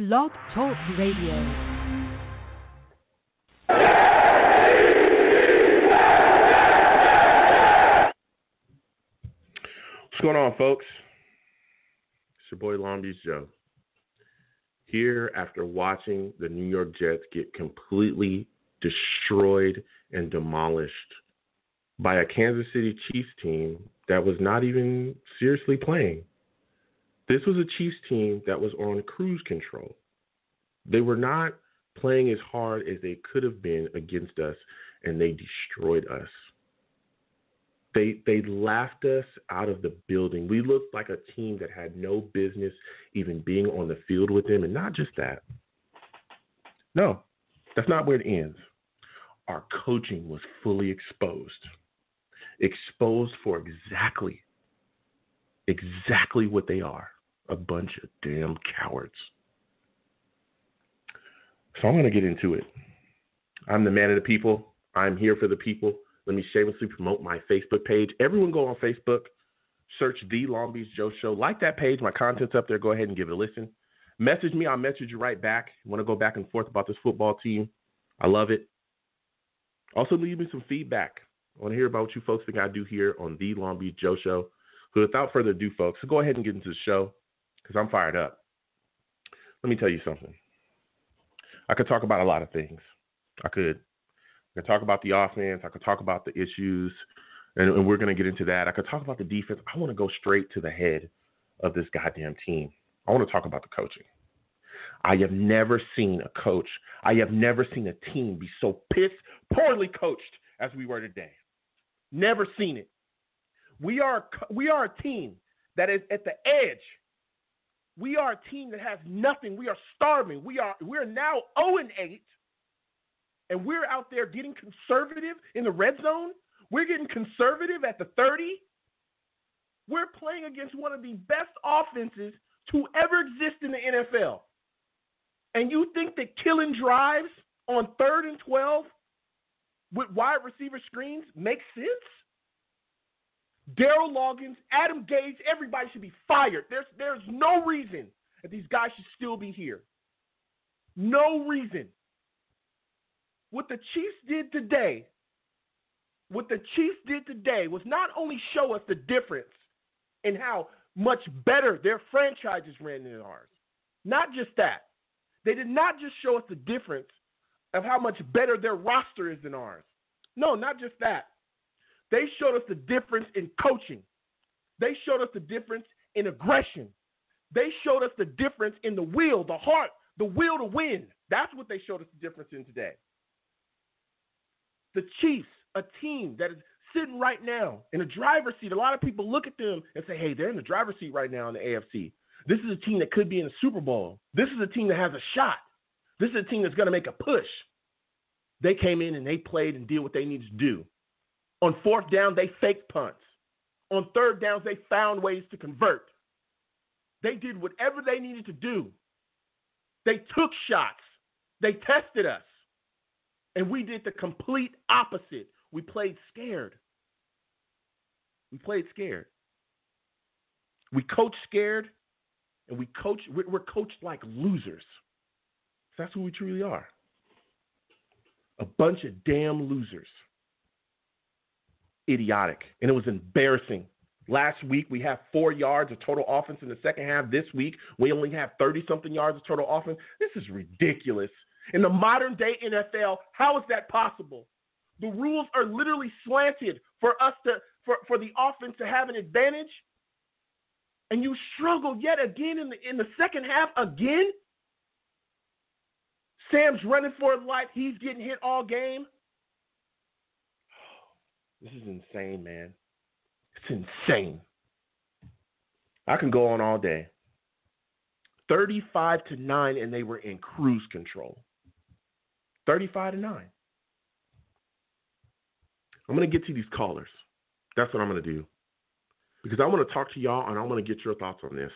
Blog Talk Radio. What's going on, folks? It's your boy Long Beach Joe. Here after watching the New York Jets get completely destroyed and demolished by a Kansas City Chiefs team that was not even seriously playing. This was a Chiefs team that was on cruise control. They were not playing as hard as they could have been against us, and they destroyed us. They laughed us out of the building. We looked like a team that had no business even being on the field with them. And not just that. No, that's not where it ends. Our coaching was fully exposed. Exposed for exactly what they are. A bunch of damn cowards. So I'm going to get into it. I'm the man of the people. I'm here for the people. Let me shamelessly promote my Facebook page. Everyone go on Facebook, search The Long Beach Joe Show. Like that page. My content's up there. Go ahead and give it a listen. Message me. I'll message you right back. I want to go back and forth about this football team. I love it. Also, leave me some feedback. I want to hear about what you folks think I do here on The Long Beach Joe Show. So without further ado, folks, so go ahead and get into the show because I'm fired up. Let me tell you something. I could talk about a lot of things. I could talk about the offense. I could talk about the issues, and we're going to get into that. I could talk about the defense. I want to go straight to the head of this goddamn team. I want to talk about the coaching. I have never seen a coach. I have never seen a team be so poorly coached as we were today. Never seen it. We are a team that is at the edge. We are a team that has nothing. We are starving. We're now 0-8. And we're out there getting conservative in the red zone. We're getting conservative at the 30. We're playing against one of the best offenses to ever exist in the NFL. And you think that killing drives on 3rd and 12 with wide receiver screens makes sense? Daryl Loggins, Adam Gase, everybody should be fired. There's no reason that these guys should still be here. No reason. What the Chiefs did today was not only show us the difference in how much better their franchises ran than ours. Not just that. They did not just show us the difference of how much better their roster is than ours. No, not just that. They showed us the difference in coaching. They showed us the difference in aggression. They showed us the difference in the will, the heart, the will to win. That's what they showed us the difference in today. The Chiefs, a team that is sitting right now in the driver's seat. A lot of people look at them and say, hey, they're in the driver's seat right now in the AFC. This is a team that could be in the Super Bowl. This is a team that has a shot. This is a team that's going to make a push. They came in and they played and did what they needed to do. On 4th down, they faked punts. On 3rd downs, they found ways to convert. They did whatever they needed to do. They took shots. They tested us. And we did the complete opposite. We played scared. We coached scared, and we're coached like losers. That's who we truly are. A bunch of damn losers. Idiotic. And it was embarrassing. Last week, we had 4 yards of total offense in the second half. This week, we only have 30-something yards of total offense. This is ridiculous. In the modern day NFL, how is that possible? The rules are literally slanted for us for the offense to have an advantage. And you struggle yet again in the second half again? Sam's running for his life. He's getting hit all game. This is insane, man. It's insane. I can go on all day. 35-9, and they were in cruise control. 35-9. I'm going to get to these callers. That's what I'm going to do. Because I want to talk to y'all, and I want to get your thoughts on this.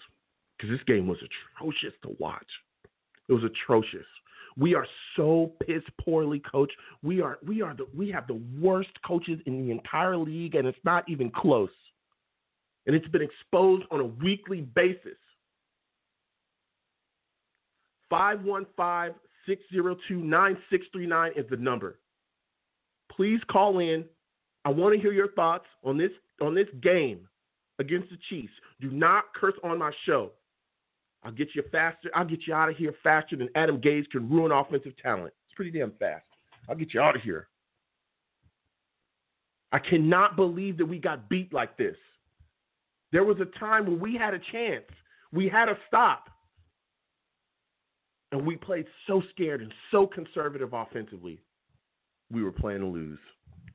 Because this game was atrocious to watch. It was atrocious. We are so piss poorly coached. We have the worst coaches in the entire league, and it's not even close. And it's been exposed on a weekly basis. 515-602-9639 is the number. Please call in. I want to hear your thoughts on this game against the Chiefs. Do not curse on my show. I'll get you faster. I'll get you out of here faster than Adam Gase can ruin offensive talent. It's pretty damn fast. I'll get you out of here. I cannot believe that we got beat like this. There was a time when we had a chance. We had a stop. And we played so scared and so conservative offensively. We were playing to lose.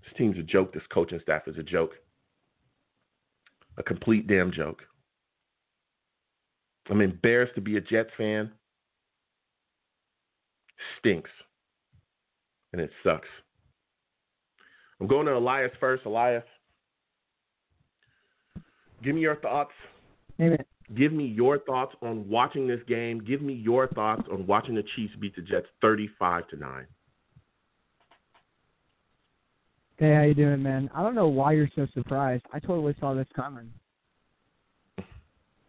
This team's a joke. This coaching staff is a joke. A complete damn joke. I'm embarrassed to be a Jets fan. Stinks. And it sucks. I'm going to Elias first. Elias, give me your thoughts. Amen. Give me your thoughts on watching this game. Give me your thoughts on watching the Chiefs beat the Jets 35-9. Hey, how you doing, man? I don't know why you're so surprised. I totally saw this coming.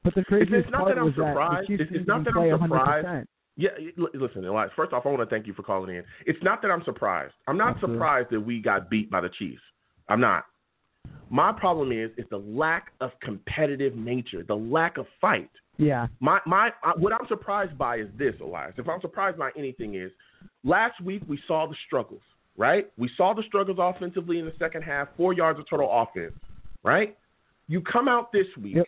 But the craziest part was that the Chiefs it's not that I'm surprised. Yeah, listen, Elias, first off, I want to thank you for calling in. It's not that I'm surprised. I'm not surprised that we got beat by the Chiefs. I'm not. My problem is the lack of competitive nature, the lack of fight. Yeah. What I'm surprised by is this, Elias. If I'm surprised by anything is, last week we saw the struggles, right? We saw the struggles offensively in the second half, 4 yards of total offense, right? You come out this week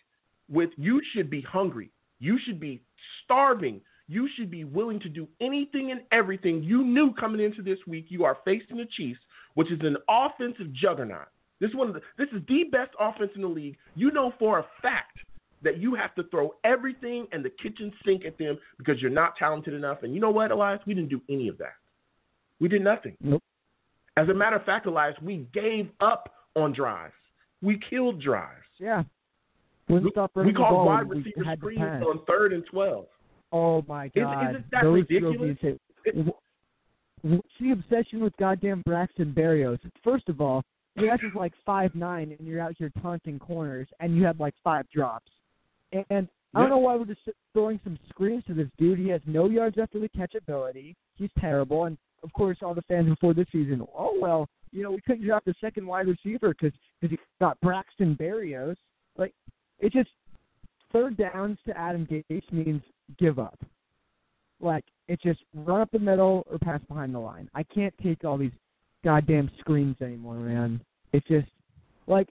with you should be hungry. You should be starving. You should be willing to do anything and everything. You knew coming into this week you are facing the Chiefs, which is an offensive juggernaut. This is the best offense in the league. You know for a fact that you have to throw everything and the kitchen sink at them because you're not talented enough. And you know what, Elias? We didn't do any of that. We did nothing. Nope. As a matter of fact, Elias, we gave up on drives. We killed drives. Yeah. We called wide receiver screens on 3rd and 12. Oh, my God. Isn't that ridiculous? What's the obsession with goddamn Braxton Berrios? First of all, the guy's is like 5'9", and you're out here taunting corners, and you have like 5 drops. And I don't know why we're just throwing some screens to this dude. He has no yards after the catch ability. He's terrible. And, of course, all the fans before this season, oh, well, you know, we couldn't drop the second wide receiver because he got Braxton Berrios. Like, it just third downs to Adam Gase means give up. Like, it's just run up the middle or pass behind the line. I can't take all these goddamn screens anymore, man. It's just, like,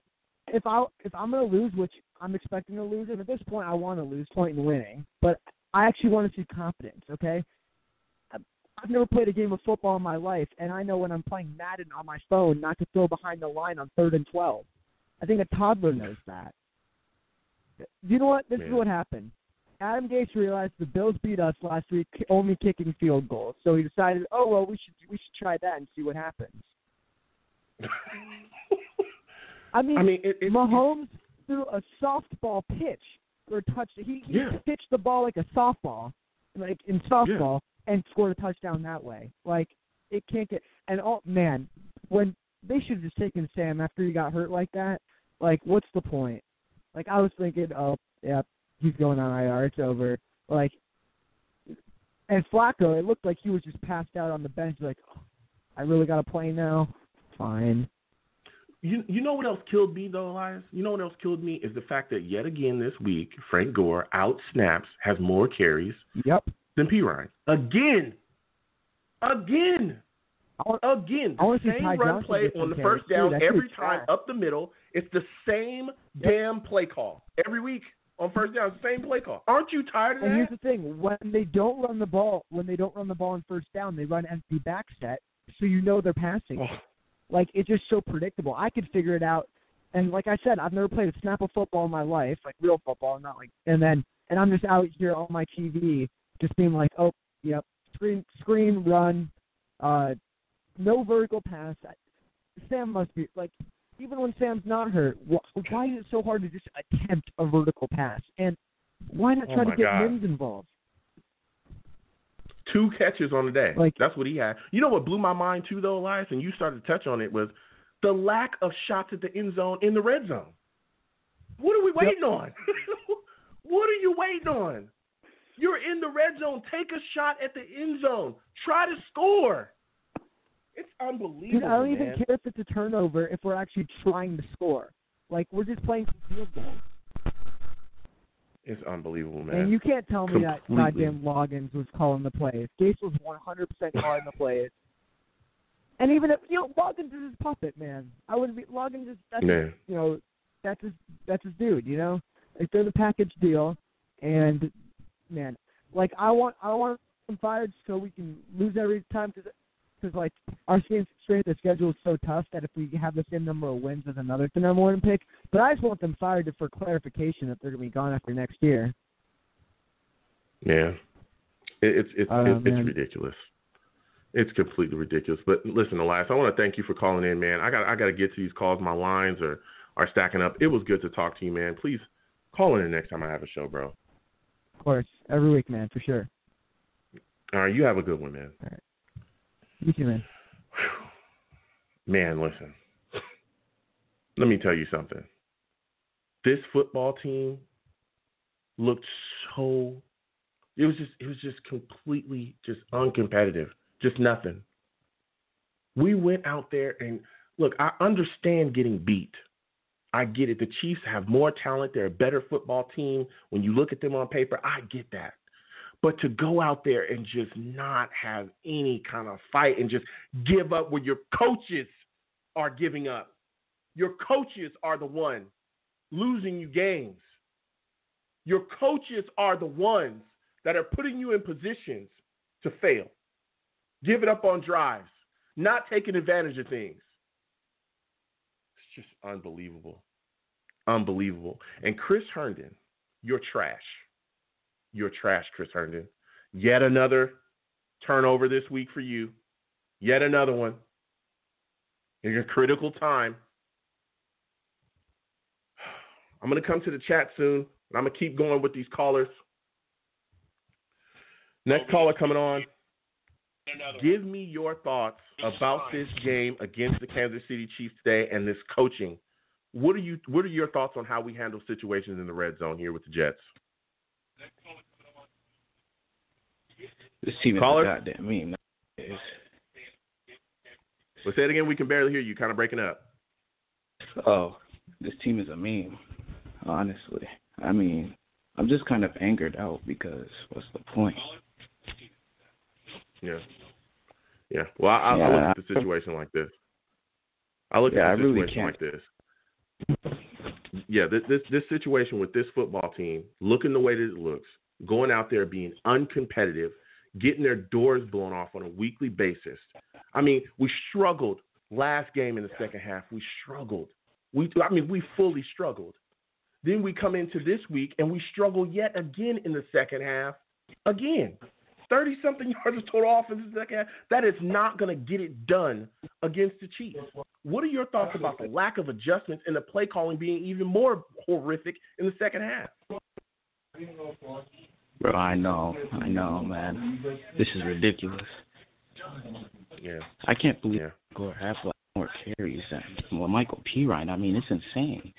if I'm going to lose, which I'm expecting to lose, and at this point I want to lose, point in winning, but I actually want to see confidence, okay? I've never played a game of football in my life, and I know when I'm playing Madden on my phone not to throw behind the line on 3rd and 12. I think a toddler knows that. You know what? This is what happened. Adam Gase realized the Bills beat us last week, only kicking field goals. So he decided, oh well, we should try that and see what happens. I mean Mahomes threw a softball pitch for a touchdown. He pitched the ball like a softball, like in softball, and scored a touchdown that way. Like it can't get. And oh man, when they should have just taken Sam after he got hurt like that. Like what's the point? Like I was thinking, oh yeah. He's going on IR. It's over. Like, and Flacco, it looked like he was just passed out on the bench. Like, oh, I really got to play now. Fine. You know what else killed me though, Elias? You know what else killed me is the fact that yet again this week Frank Gore out snaps, has more carries. Than Pirine. Again. The same run play on the first down every time up the middle. It's the same damn play call every week. On first down, same play call. Aren't you tired of that? And here's the thing: when they don't run the ball on first down, they run empty back set, so you know they're passing. Oh. Like it's just so predictable. I could figure it out. And like I said, I've never played a snap of football in my life, like real football, not like. And I'm just out here on my TV, just being like, oh, yep, screen, run, no vertical pass. Sam must be like. Even when Sam's not hurt, why is it so hard to just attempt a vertical pass? And why not try to get Mims involved? 2 catches on the day. That's what he had. You know what blew my mind too, though, Elias, and you started to touch on it, was the lack of shots at the end zone in the red zone. What are we waiting on? What are you waiting on? You're in the red zone. Take a shot at the end zone. Try to score. It's unbelievable, Dude, I don't even man. care if it's a turnover if we're actually trying to score. Like, we're just playing some field goals. It's unbelievable, man. And you can't tell me that Completely. goddamn Loggins was calling the plays. Gase was 100% calling the plays. And even if, Loggins is his puppet, man. I wouldn't be, Loggins is, that's Man. his, that's his dude, Like, they're the package deal. And, man, like, I want him fired so we can lose every time because like, our strength of schedule is so tough that if we have the same number of wins as another number one pick, but I just want them fired for clarification that they're going to be gone after next year. Yeah. It's man. ridiculous. It's completely ridiculous. But listen, Elias, I want to thank you for calling in, man. I got to get to these calls. My lines are stacking up. It was good to talk to you, man. Please call in the next time I have a show, bro. Of course. Every week, man, for sure. All right. You have a good one, man. All right. You too, man. Man, listen. Let me tell you something. This football team looked so it was just completely just uncompetitive. Just nothing. We went out there and look, I understand getting beat. I get it. The Chiefs have more talent. They're a better football team. When you look at them on paper, I get that. But to go out there and just not have any kind of fight and just give up where your coaches are giving up. Your coaches are the one losing you games. Your coaches are the ones that are putting you in positions to fail. Giving up on drives. Not taking advantage of things. It's just unbelievable. Unbelievable. And Chris Herndon, you're trash. You're trash, Chris Herndon. Yet another turnover this week for you. Yet another one. In a critical time. I'm going to come to the chat soon, and I'm going to keep going with these callers. Next caller coming on. Give me your thoughts about this game against the Kansas City Chiefs today and this coaching. What are your thoughts on how we handle situations in the red zone here with the Jets? This team is a goddamn meme. Well, say it again. We can barely hear you. Kind of breaking up. Oh, this team is a meme, honestly. I mean, I'm just kind of angered out because what's the point? Yeah. Yeah. Well, I look at the situation like this. I look at the situation like this. Yeah, this situation with this football team, looking the way that it looks, going out there being uncompetitive, getting their doors blown off on a weekly basis. I mean, we struggled last game in the second half. We struggled. We fully struggled. Then we come into this week and we struggle yet again in the second half. Again, 30-something yards of total offense in the second half. That is not going to get it done against the Chiefs. What are your thoughts about the lack of adjustments and the play calling being even more horrific in the second half? Bro, I know, man. This is ridiculous. Yeah. I can't believe Gore has more carries than Michael Pirine. I mean, it's insane.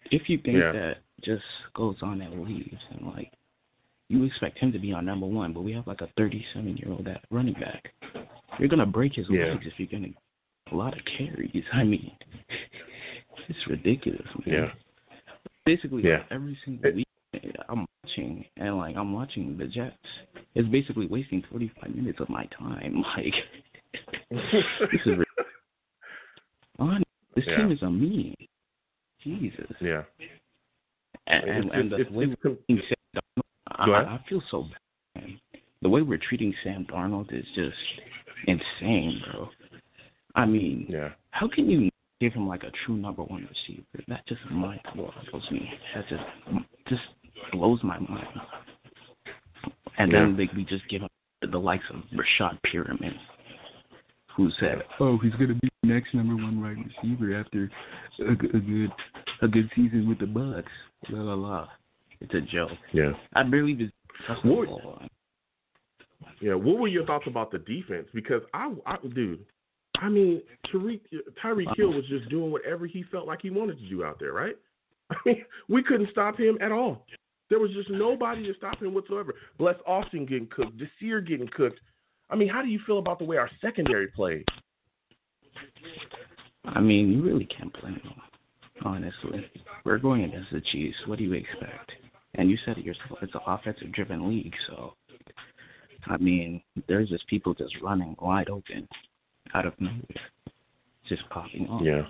If you think that just goes on and leaves, and you expect him to be on number one, but we have a 37-year-old at running back. You're gonna break his legs if you're gonna get a lot of carries. I mean, it's ridiculous, man. Yeah. Basically, every single week I'm watching, and I'm watching the Jets. It's basically wasting 45 minutes of my time. This is ridiculous. This team is a meme. Jesus. Yeah. And the way we're treating Sam Darnold, I feel so bad. Man. The way we're treating Sam Darnold is just insane, bro. I mean, how can you give him a true number one receiver? That just mind-boggles me. That just blows my mind. And then we just give him the likes of Rashad Perriman, who said, "Oh, he's gonna be the next number one wide receiver after a good season with the Bucs." La la la. It's a joke. Yeah. I barely was. What were your thoughts about the defense? Because I mean, Tyreek Hill was just doing whatever he felt like he wanted to do out there, right? I mean, we couldn't stop him at all. There was just nobody to stop him whatsoever. Bless Austin getting cooked, Desir getting cooked. I mean, how do you feel about the way our secondary played? I mean, you really can't blame them, honestly. We're going against the Chiefs. What do you expect? And you said it yourself, it's an offensive-driven league, so, I mean, there's just people just running wide open out of nowhere, just popping off. Yeah.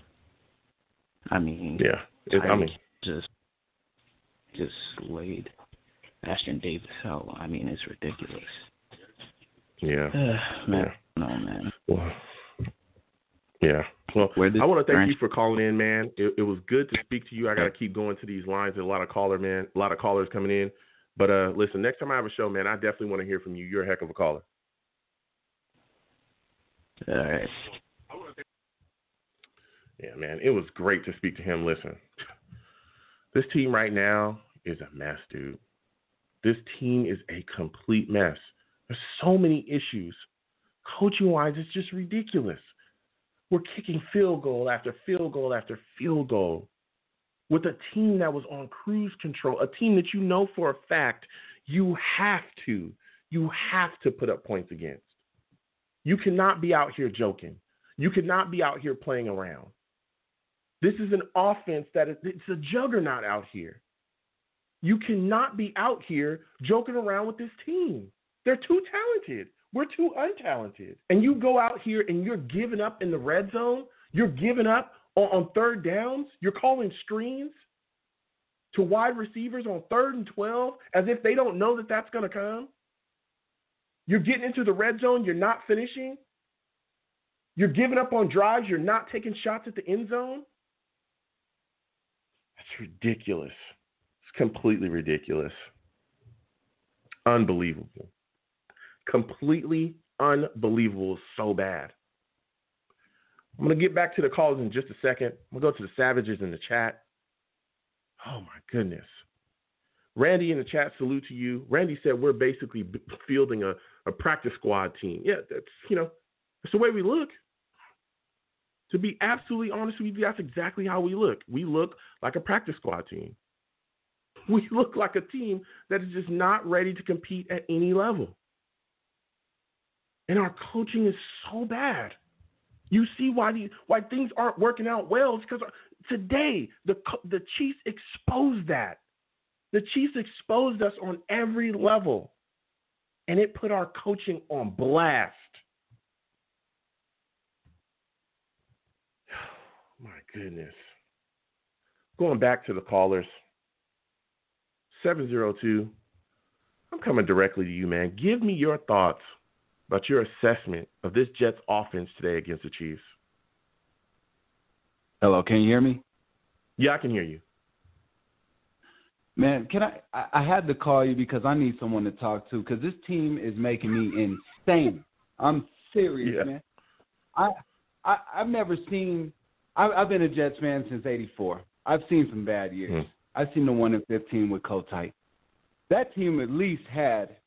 I mean, just laid Ashton Davis out. I mean, it's ridiculous. Yeah. Man, no, man. Well, yeah. Well, I want to thank you for calling in, man. It was good to speak to you. I got to keep going to these lines. There's a lot of callers coming in. But listen, next time I have a show, man, I definitely want to hear from you. You're a heck of a caller. All right. Yeah, man, it was great to speak to him. Listen, this team right now is a mess, dude. This team is a complete mess. There's so many issues. Coaching-wise, it's just ridiculous. We're kicking field goal after field goal after field goal with a team that was on cruise control, a team that you know for a fact you have to put up points against. You cannot be out here joking. You cannot be out here playing around. This is an offense it's a juggernaut out here. You cannot be out here joking around with this team. They're too talented. We're too untalented. And you go out here and you're giving up in the red zone. You're giving up on third downs. You're calling screens to wide receivers on 3rd and 12 as if they don't know that that's going to come. You're getting into the red zone. You're not finishing. You're giving up on drives. You're not taking shots at the end zone. That's ridiculous. It's completely ridiculous. Unbelievable. Completely unbelievable. So bad. I'm going to get back to the calls in just a second. I'm going to go to the Savages in the chat. Oh, my goodness. Randy in the chat, salute to you. Randy said we're basically fielding a practice squad team. Yeah, that's the way we look. To be absolutely honest with you, that's exactly how we look. We look like a practice squad team. We look like a team that is just not ready to compete at any level. And our coaching is so bad. You see why things aren't working out well. It's because today the Chiefs exposed that. The Chiefs exposed us on every level, and it put our coaching on blast. My goodness. Going back to the callers. 702. I'm coming directly to you, man. Give me your thoughts about your assessment of this Jets offense today against the Chiefs. Hello, can you hear me? Yeah, I can hear you. Man, I had to call you because I need someone to talk to because this team is making me insane. I'm serious, man. I've never seen I've been a Jets fan since '84. I've seen some bad years. I've seen the one in 15 with Kotite. That team at least had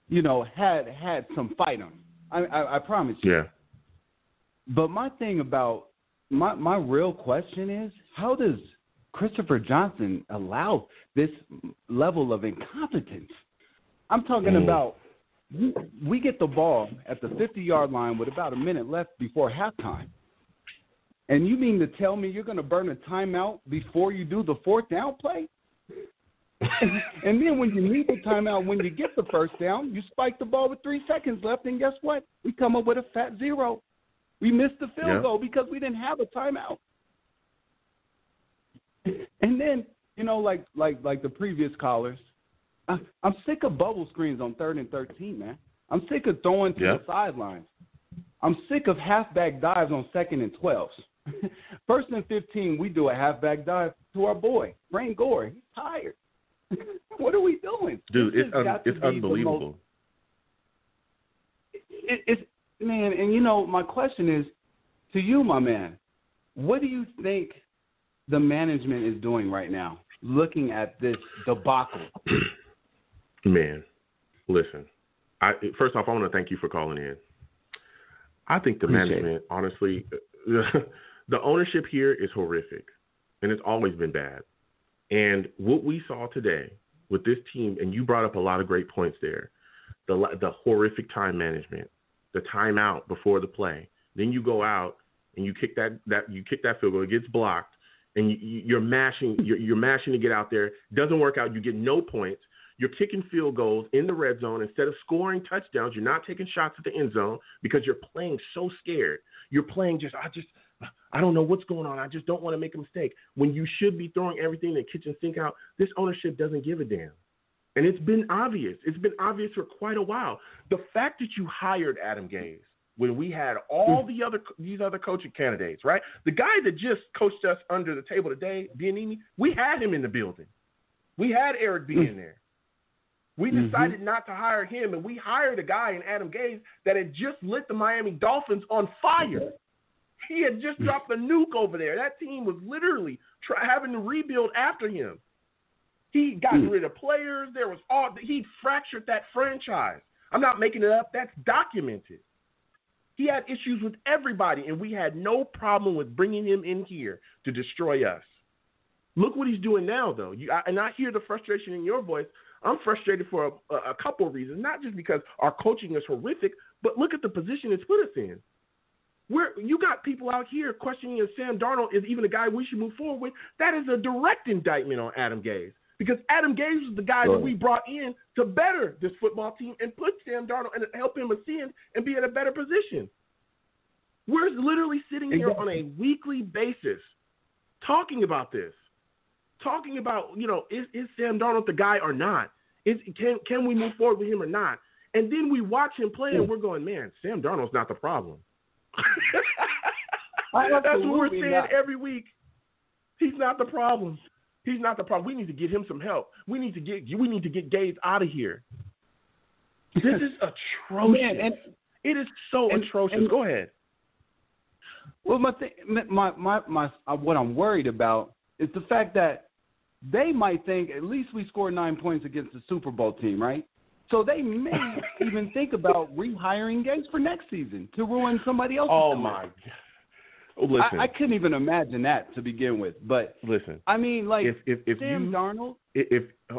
some fight on them. I promise you. Yeah. But my thing about my real question is, how does Christopher Johnson allow this level of incompetence? I'm talking about we get the ball at the 50-yard line with about a minute left before halftime. And you mean to tell me you're going to burn a timeout before you do the 4th down play? And then when you need the timeout, when you get the first down, you spike the ball with 3 seconds left, and guess what? We come up with a fat 0. We missed the field goal because we didn't have a timeout. And then, like the previous callers, I'm sick of bubble screens on 3rd and 13, man. I'm sick of throwing to the sidelines. I'm sick of halfback dives on 2nd and 12s. 1st and 15, we do a halfback dive to our boy, Frank Gore. He's tired. What are we doing? Dude, it's unbelievable. Man, and my question is to you, my man, what do you think the management is doing right now, looking at this debacle? Man, listen, first off, I want to thank you for calling in. I think the management, honestly, the ownership here is horrific, and it's always been bad. And what we saw today with this team, and you brought up a lot of great points there, the horrific time management, the timeout before the play. Then you go out and you kick that field goal. It gets blocked, and you're mashing to get out there. Doesn't work out. You get no points. You're kicking field goals in the red zone instead of scoring touchdowns. You're not taking shots at the end zone because you're playing so scared. You're playing I don't know what's going on. I just don't want to make a mistake. When you should be throwing everything in the kitchen sink out, this ownership doesn't give a damn. And it's been obvious. It's been obvious for quite a while. The fact that you hired Adam Gase when we had all these other coaching candidates, right? The guy that just coached us under the table today, Bieniemy, we had him in the building. We had Eric B in there. We decided not to hire him, and we hired a guy in Adam Gase that had just lit the Miami Dolphins on fire. He had just dropped a nuke over there. That team was literally having to rebuild after him. He got rid of players. He fractured that franchise. I'm not making it up. That's documented. He had issues with everybody, and we had no problem with bringing him in here to destroy us. Look what he's doing now, though. I hear the frustration in your voice. I'm frustrated for a couple of reasons, not just because our coaching is horrific, but look at the position it's put us in. You got people out here questioning if Sam Darnold is even a guy we should move forward with. That is a direct indictment on Adam Gase, because Adam Gase is the guy that we brought in to better this football team and put Sam Darnold and help him ascend and be in a better position. We're literally sitting here on a weekly basis talking about this. Talking about, is Sam Darnold the guy or not? Can we move forward with him or not? And then we watch him play and we're going, man, Sam Darnold's not the problem. That's what we're saying every week. He's not the problem. He's not the problem. We need to get him some help. We need to get Gase out of here. This is atrocious. Man, it is so atrocious. Go ahead. Well, what I'm worried about is the fact that they might think at least we scored 9 points against the Super Bowl team, right? So they may even think about rehiring Gase for next season to ruin somebody else's career. My God. Listen, I couldn't even imagine that to begin with. But listen, I mean, like, if Sam Darnold.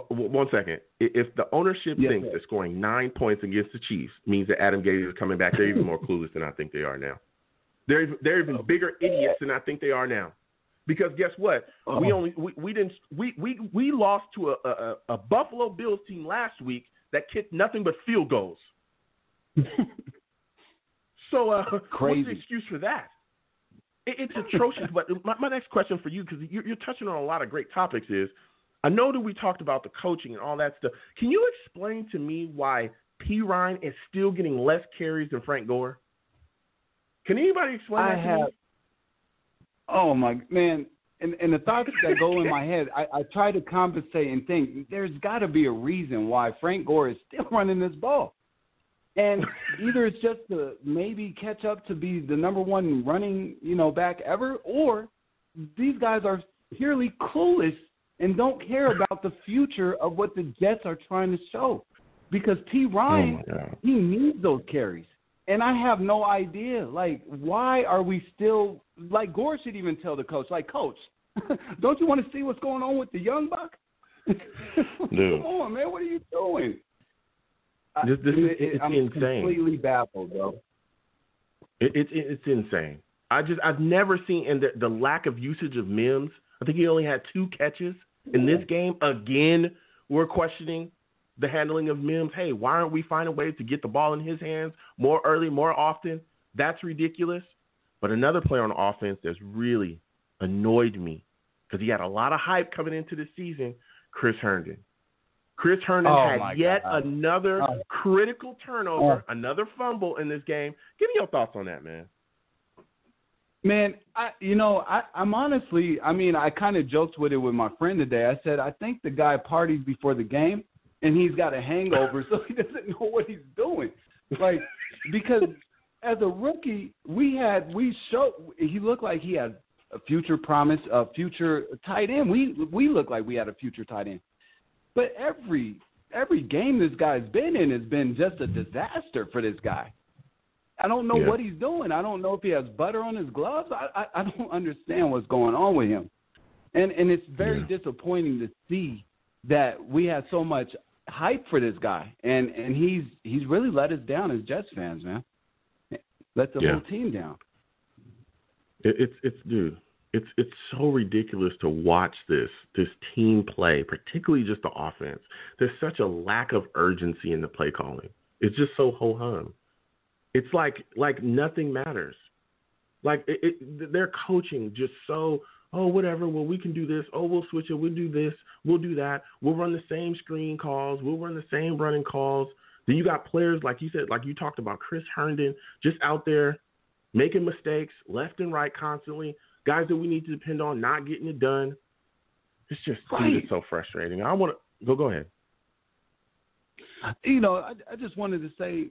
One second. If the ownership thinks that scoring 9 points against the Chiefs means that Adam Gase is coming back, they're even more clueless than I think they are now. They're even bigger idiots than I think they are now. Because guess what? We lost to a Buffalo Bills team last week that kicked nothing but field goals. So what's the excuse for that? It's atrocious. But my next question for you, because you're touching on a lot of great topics, is I know that we talked about the coaching and all that stuff. Can you explain to me why P. Ryan is still getting less carries than Frank Gore? Can anybody explain that to me? Oh, my man. And the thoughts that go in my head, I try to compensate and think there's got to be a reason why Frank Gore is still running this ball. And either it's just to maybe catch up to be the number one running, back ever, or these guys are purely clueless and don't care about the future of what the Jets are trying to show. Because P. Ryan, he needs those carries. And I have no idea, why are we still – Gore should even tell the coach, Coach, don't you want to see what's going on with the young buck? Dude. Come on, man, what are you doing? It's I'm insane. Completely baffled, bro. It's insane. I've never seen – and the lack of usage of Mims. I think he only had 2 catches in this game. Again, we're questioning – the handling of Mims. Hey, why aren't we finding ways to get the ball in his hands more early, more often? That's ridiculous. But another player on offense that's really annoyed me because he had a lot of hype coming into the season, Chris Herndon. Chris Herndon had yet another critical turnover, another fumble in this game. Give me your thoughts on that, man. Man, I'm honestly, I kind of joked with it with my friend today. I said, I think the guy partied before the game. And he's got a hangover, so he doesn't know what he's doing. Because as a rookie, he looked like he had a future promise, a future tight end. We look like we had a future tight end. But every game this guy's been in has been just a disaster for this guy. I don't know what he's doing. I don't know if he has butter on his gloves. I don't understand what's going on with him. And it's very disappointing to see that we had so much hype for this guy, and he's really let us down as Jets fans, man. Let the whole team down. It's so ridiculous to watch this team play, particularly just the offense. There's such a lack of urgency in the play calling. It's just so ho-hum. It's like nothing matters. Like they're coaching just so, whatever, well, we can do this. Oh, we'll switch it. We'll do this. We'll do that. We'll run the same screen calls. We'll run the same running calls. Then you got players, like you said, like you talked about, Chris Herndon, just out there making mistakes left and right constantly. Guys that we need to depend on not getting it done. It's just it's so frustrating. I want to go ahead. You know, I just wanted to say,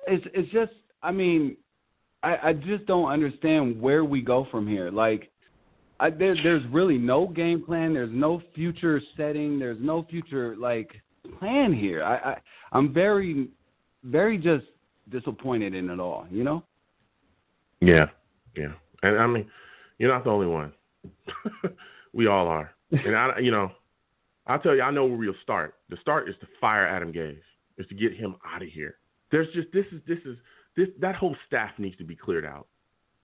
it's just, I mean, I just don't understand where we go from here. Like, there's really no game plan. There's no future setting. There's no future, like, plan here. I'm very, very just disappointed in it all, you know? Yeah. And, I mean, you're not the only one. We all are. And, I'll tell you, I know where we'll start. The start is to fire Adam Gase. Is to get him out of here. There's just that whole staff needs to be cleared out.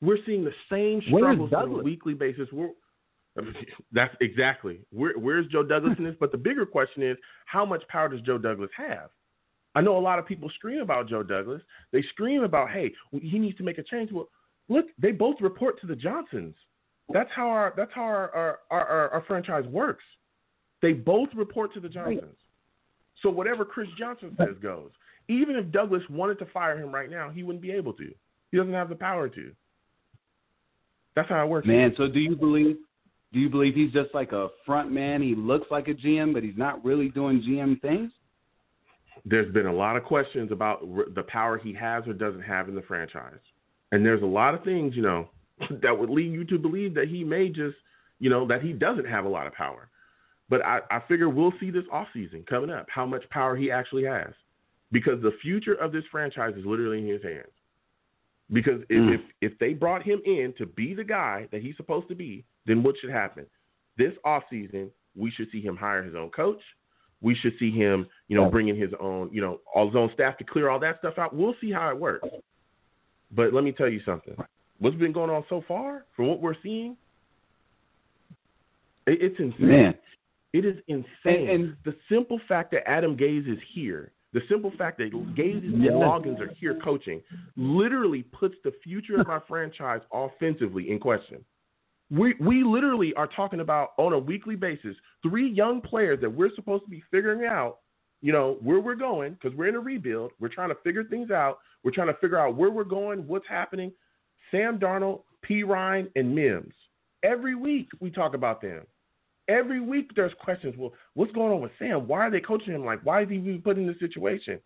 We're seeing the same struggles on a weekly basis. That's exactly. Where's Joe Douglas in this? But the bigger question is, how much power does Joe Douglas have? I know a lot of people scream about Joe Douglas. They scream about, hey, he needs to make a change. Well, look, they both report to the Johnsons. That's how our franchise works. They both report to the Johnsons. So whatever Chris Johnson says goes. Even if Douglas wanted to fire him right now, he wouldn't be able to. He doesn't have the power to. That's how it works. Man, so do you believe he's just like a front man? He looks like a GM, but he's not really doing GM things? There's been a lot of questions about the power he has or doesn't have in the franchise. And there's a lot of things, that would lead you to believe that he may just, that he doesn't have a lot of power. But I figure we'll see this offseason coming up, how much power he actually has. Because the future of this franchise is literally in his hands. Because if they brought him in to be the guy that he's supposed to be, then what should happen? This offseason, we should see him hire his own coach. We should see him, bring in his own, all his own staff to clear all that stuff out. We'll see how it works. But let me tell you something. What's been going on so far, from what we're seeing, it's insane. Man. It is insane. And the simple fact that Adam Gase is here, the simple fact that Gase and Loggins are here coaching, literally puts the future of our franchise offensively in question. We literally are talking about, on a weekly basis, 3 young players that we're supposed to be figuring out, where we're going, because we're in a rebuild. We're trying to figure things out. We're trying to figure out where we're going, what's happening. Sam Darnold, P. Ryan, and Mims. Every week we talk about them. Every week there's questions. Well, what's going on with Sam? Why are they coaching him? Like, why is he being put in this situation?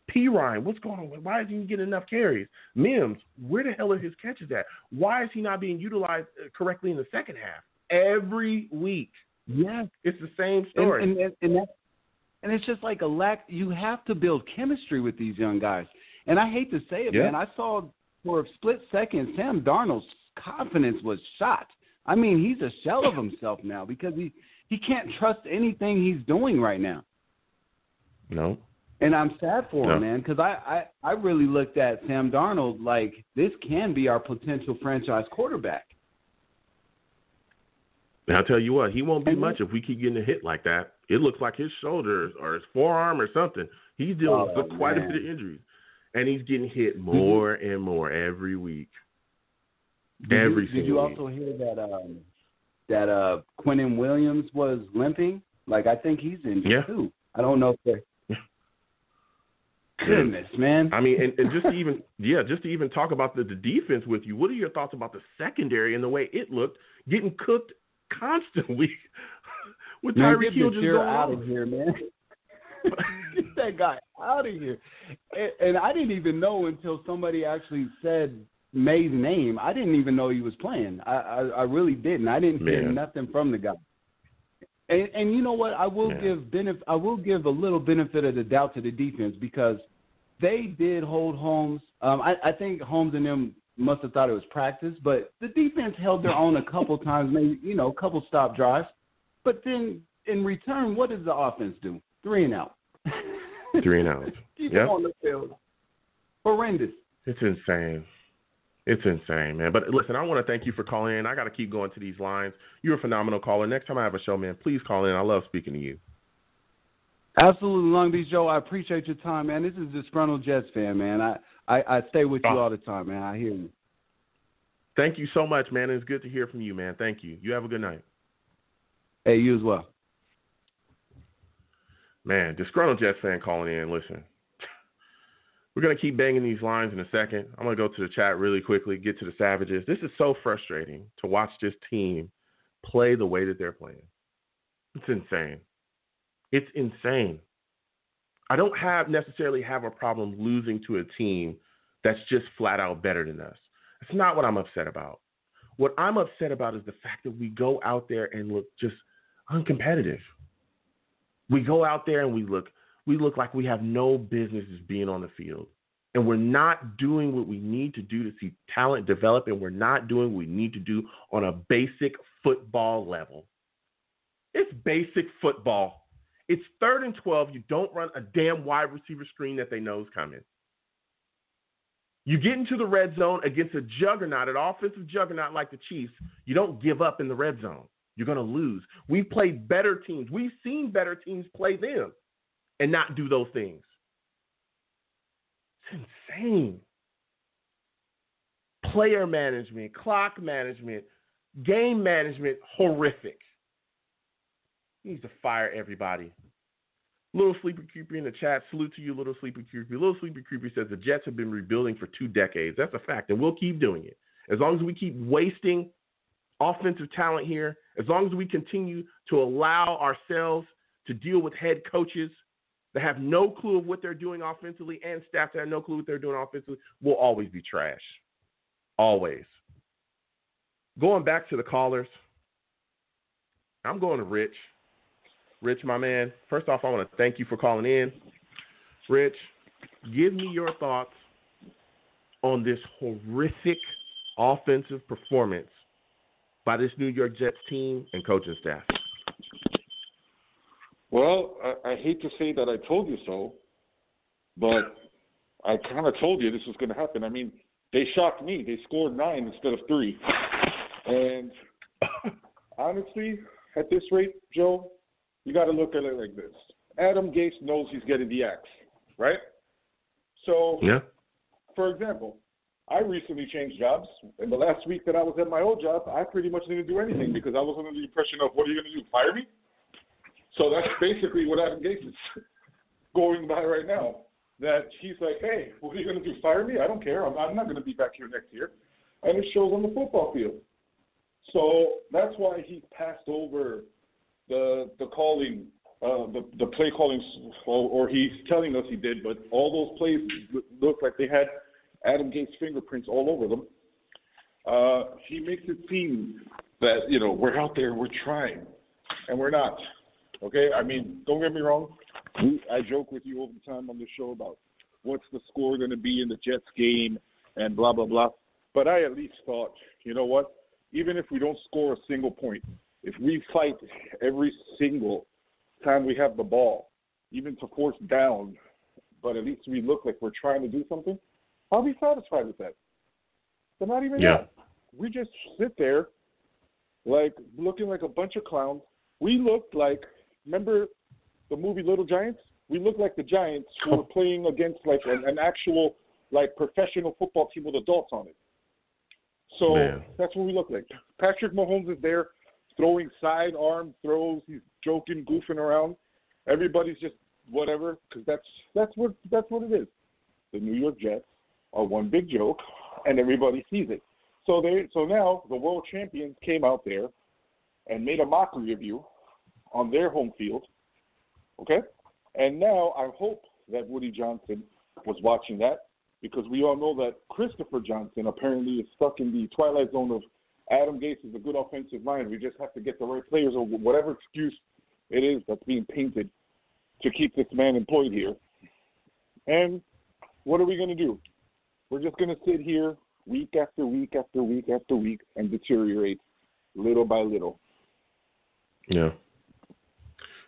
P. Ryan, what's going on? Why is he getting enough carries? Mims, where the hell are his catches at? Why is he not being utilized correctly in the second half? Every week. Yeah. It's the same story. And it's just like a lack. You have to build chemistry with these young guys. And I hate to say it, man. I saw for a split second Sam Darnold's confidence was shot. I mean, he's a shell of himself now because he can't trust anything he's doing right now. No. And I'm sad for him, man, because I really looked at Sam Darnold like this can be our potential franchise quarterback. And I'll tell you what, he won't be much if we keep getting a hit like that. It looks like his shoulder or his forearm or something. He's dealing with quite a bit of injuries. And he's getting hit more and more every week. Did you also hear that Quinnen Williams was limping? Like, I think he's injured too. I don't know if they're. Goodness, man. I mean, and just to even talk about the defense with you, what are your thoughts about the secondary and the way it looked, getting cooked constantly with Tyreek Hill just going out of here, man. Get that guy out of here. And I didn't even know until somebody actually said May's name. I didn't even know he was playing. I really didn't. I didn't hear nothing from the guy. And you know what? I will give a little benefit of the doubt to the defense because they did hold Holmes. I think Holmes and them must have thought it was practice, but the defense held their own a couple times, maybe a couple stop drives. But then in return, what does the offense do? 3 and out. 3 and out. Keep them on the field. Horrendous. It's insane. It's insane, man. But listen, I want to thank you for calling in. I got to keep going to these lines. You're a phenomenal caller. Next time I have a show, man, please call in. I love speaking to you. Absolutely, Long Beach Joe. I appreciate your time, man. This is Disgruntled Jets fan, man. I stay with you all the time, man. I hear you. Thank you so much, man. It's good to hear from you, man. Thank you. You have a good night. Hey, you as well. Man, Disgruntled Jets fan calling in. Listen, we're going to keep banging these lines in a second. I'm going to go to the chat really quickly, get to the Savages. This is so frustrating to watch this team play the way that they're playing. It's insane. It's insane. I don't necessarily have a problem losing to a team that's just flat out better than us. That's not what I'm upset about. What I'm upset about is the fact that we go out there and look just uncompetitive. We go out there and we look like we have no business being on the field. And we're not doing what we need to do to see talent develop, and we're not doing what we need to do on a basic football level. It's basic football. It's 3rd and 12. You don't run a damn wide receiver screen that they know is coming. You get into the red zone against a juggernaut, an offensive juggernaut like the Chiefs. You don't give up in the red zone. You're going to lose. We've played better teams. We've seen better teams play them and not do those things. It's insane. Player management, clock management, game management, horrific. He needs to fire everybody. Little Sleepy Creepy in the chat. Salute to you, Little Sleepy Creepy. Little Sleepy Creepy says the Jets have been rebuilding for 2 decades. That's a fact, and we'll keep doing it. As long as we keep wasting offensive talent here, as long as we continue to allow ourselves to deal with head coaches that have no clue of what they're doing offensively and staff that have no clue what they're doing offensively, we'll always be trash. Always. Going back to the callers, I'm going to Rich. Rich, my man, first off, I want to thank you for calling in. Rich, give me your thoughts on this horrific offensive performance by this New York Jets team and coaching staff. Well, I hate to say that I told you so, but I kind of told you this was going to happen. I mean, they shocked me. They scored 9 instead of 3. And honestly, at this rate, Joe, you got to look at it like this. Adam Gase knows he's getting the axe, right? So, yeah. For example, I recently changed jobs. In the last week that I was at my old job, I pretty much didn't do anything because I was under the impression of, what are you going to do, fire me? So that's basically what Adam Gase is going by right now. That he's like, hey, what are you going to do, fire me? I don't care. I'm not going to be back here next year. And it shows on the football field. So that's why he passed over the calling, the play calling, or he's telling us he did, but all those plays look like they had Adam Gase fingerprints all over them. He makes it seem that, we're out there, we're trying, and we're not. Okay? I mean, don't get me wrong. I joke with you all the time on the show about what's the score going to be in the Jets game and blah, blah, blah. But I at least thought, you know what? Even if we don't score a single point, if we fight every single time we have the ball, even to force down, but at least we look like we're trying to do something, I'll be satisfied with that. But not even that. We just sit there like looking like a bunch of clowns. We looked like, remember the movie Little Giants? We looked like the Giants who were playing against like an actual like professional football team with adults on it. So That's what we look like. Patrick Mahomes is there throwing sidearm throws. He's joking, goofing around. Everybody's just whatever, because that's what it is. The New York Jets are one big joke, and everybody sees it. So now the world champions came out there and made a mockery of you on their home field, okay? And now I hope that Woody Johnson was watching that, because we all know that Christopher Johnson apparently is stuck in the twilight zone of Adam Gase is a good offensive line. We just have to get the right players, or whatever excuse it is that's being painted to keep this man employed here. And what are we going to do? We're just going to sit here week after week after week after week and deteriorate little by little. Yeah.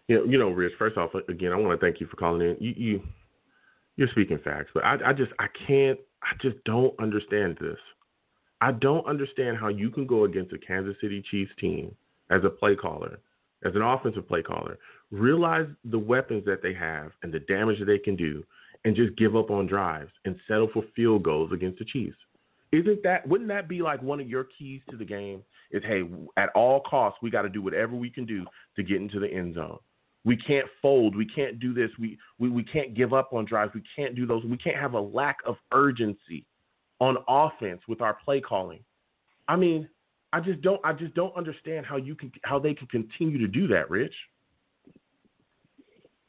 Rich. First off, again, I want to thank you for calling in. You're speaking facts, but I just don't understand this. I don't understand how you can go against a Kansas City Chiefs team as a play caller, as an offensive play caller, realize the weapons that they have and the damage that they can do, and just give up on drives and settle for field goals against the Chiefs. Wouldn't that be like one of your keys to the game? Is, hey, at all costs, we got to do whatever we can do to get into the end zone. We can't fold. We can't do this. We can't give up on drives. We can't do those. We can't have a lack of urgency on offense with our play calling. I mean, I just don't understand how they can continue to do that, Rich.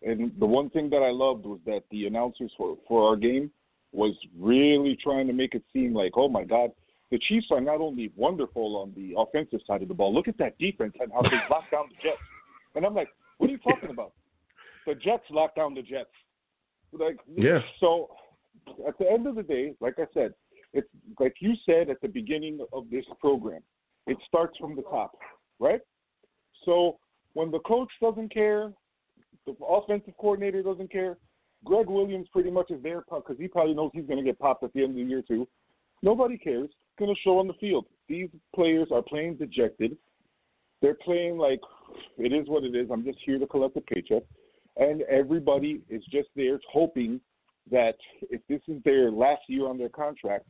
And the one thing that I loved was that the announcers for our game was really trying to make it seem like, oh my God, the Chiefs are not only wonderful on the offensive side of the ball. Look at that defense and how they locked down the Jets. And I'm like, what are you talking about? The Jets locked down the Jets. Like, yeah. So at the end of the day, like I said, it's like you said at the beginning of this program, it starts from the top, right? So when the coach doesn't care, the offensive coordinator doesn't care, Greg Williams pretty much is there because he probably knows he's going to get popped at the end of the year too. Nobody cares. It's going to show on the field. These players are playing dejected. They're playing like it is what it is. I'm just here to collect a paycheck. And everybody is just there hoping that if this is their last year on their contract,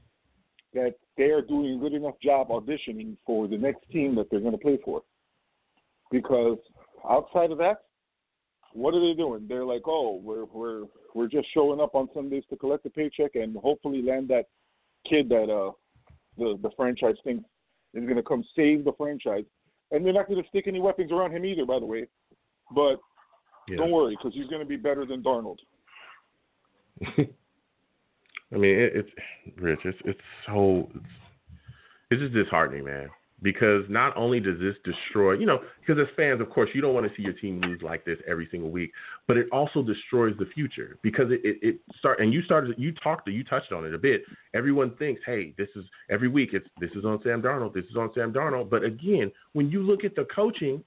that they are doing a good enough job auditioning for the next team that they're going to play for. Because outside of that, what are they doing? They're like, oh, we're just showing up on Sundays to collect a paycheck and hopefully land that kid that the franchise thinks is going to come save the franchise. And they're not going to stick any weapons around him either, by the way. But don't worry, because he's going to be better than Darnold. I mean, it's Rich. It's just disheartening, man. Because not only does this destroy, because as fans, of course, you don't want to see your team lose like this every single week, but it also destroys the future because you touched on it a bit. Everyone thinks, hey, this is every week. This is on Sam Darnold. This is on Sam Darnold. But again, when you look at the coaching,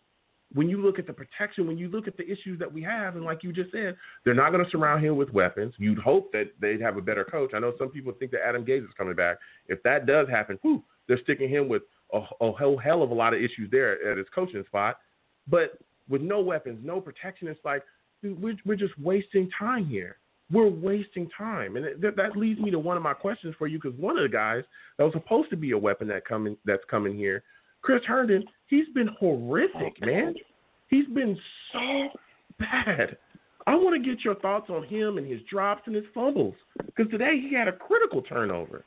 when you look at the protection, when you look at the issues that we have, and like you just said, they're not going to surround him with weapons. You'd hope that they'd have a better coach. I know some people think that Adam Gase is coming back. If that does happen, they're sticking him with a whole hell of a lot of issues there at his coaching spot. But with no weapons, no protection, it's like, dude, we're just wasting time here. We're wasting time. And that leads me to one of my questions for you, because one of the guys that was supposed to be a weapon that's coming here, Chris Herndon, he's been horrific, man. He's been so bad. I want to get your thoughts on him and his drops and his fumbles, because today he had a critical turnover.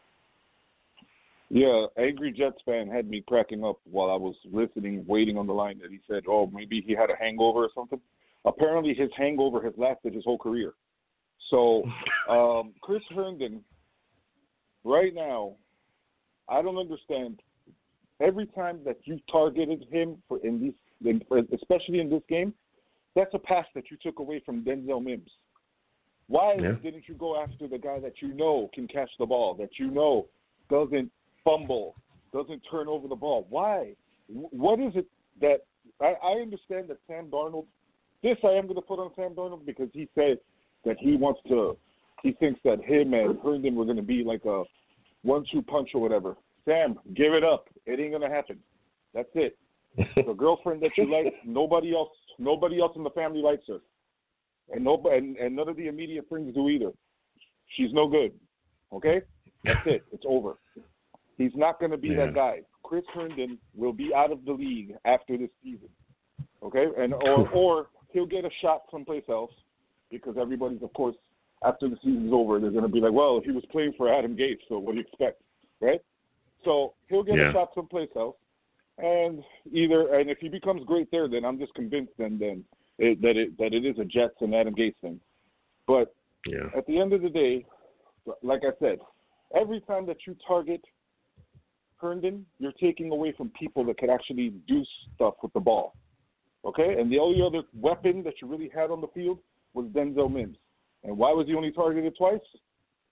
Yeah, Angry Jets fan had me cracking up while I was listening, waiting on the line, that he said, oh, maybe he had a hangover or something. Apparently his hangover has lasted his whole career. So Chris Herndon, right now, I don't understand. Every time that you targeted him especially in this game, that's a pass that you took away from Denzel Mims. Why didn't you go after the guy that you know can catch the ball, that you know doesn't fumble, doesn't turn over the ball? Why? What is it that I understand that Sam Darnold, this I am going to put on Sam Darnold because he said that he thinks that him and Herndon were going to be like a 1-2 punch or whatever. Sam, give it up. It ain't going to happen. That's it. The girlfriend that you like, nobody else in the family likes her. And none of the immediate friends do either. She's no good. Okay? That's it. It's over. He's not going to be that guy. Chris Herndon will be out of the league after this season. Okay? And or he'll get a shot someplace else, because everybody's, of course, after the season's over, they're going to be like, well, he was playing for Adam Gase, so what do you expect? Right? So he'll get a shot someplace else. And if he becomes great there, then I'm just convinced that it is a Jets and Adam Gase thing. But at the end of the day, like I said, every time that you target Herndon, you're taking away from people that could actually do stuff with the ball. Okay? And the only other weapon that you really had on the field was Denzel Mims. And why was he only targeted twice?